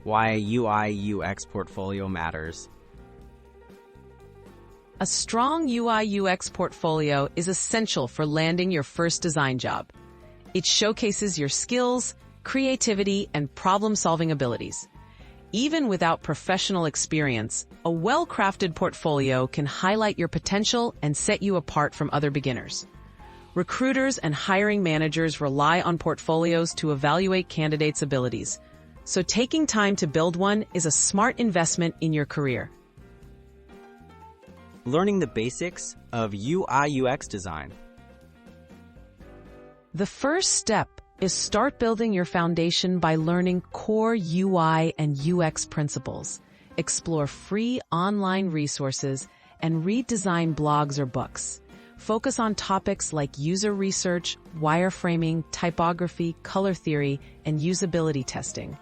Why a UI/UX portfolio matters. A strong UI/UX portfolio is essential for landing your first design job. It showcases your skills, creativity, and problem-solving abilities. Even without professional experience, a well-crafted portfolio can highlight your potential and set you apart from other beginners. Recruiters and hiring managers rely on portfolios to evaluate candidates' abilities, so taking time to build one is a smart investment in your career. Learning the basics of UI/UX design. The first step is start building your foundation by learning core UI and UX principles. Explore free online resources and read design blogs or books. Focus on topics like user research, wireframing, typography, color theory, and usability testing.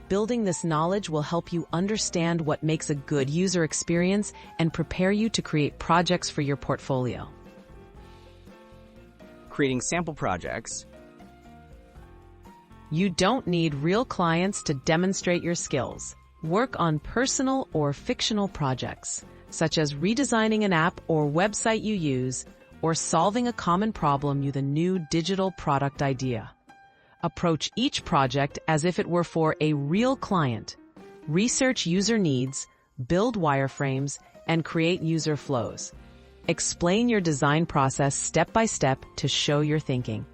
Building this knowledge will help you understand what makes a good user experience and prepare you to create projects for your portfolio. Creating sample projects. You don't need real clients to demonstrate your skills. Work on personal or fictional projects, such as redesigning an app or website you use, or solving a common problem with a new digital product idea. Approach each project as if it were for a real client. Research user needs, build wireframes, and create user flows. Explain your design process step by step to show your thinking.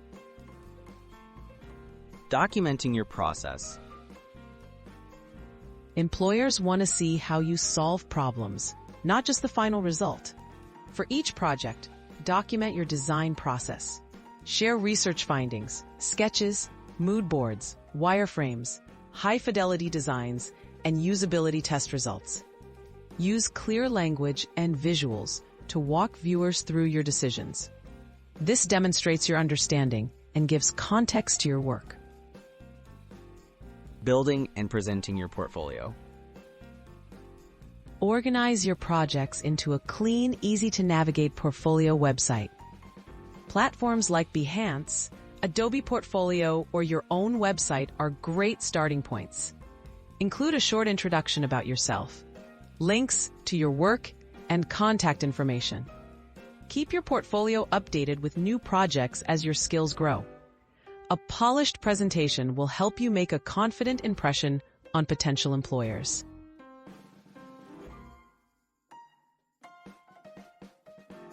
Documenting your process. Employers want to see how you solve problems, not just the final result. For each project, document your design process. Share research findings, sketches, mood boards, wireframes, high-fidelity designs, and usability test results. Use clear language and visuals to walk viewers through your decisions. This demonstrates your understanding and gives context to your work. Building and presenting your portfolio. Organize your projects into a clean, easy-to-navigate portfolio website. Platforms like Behance, Adobe Portfolio, or your own website are great starting points. Include a short introduction about yourself, links to your work, and contact information. Keep your portfolio updated with new projects as your skills grow. A polished presentation will help you make a confident impression on potential employers.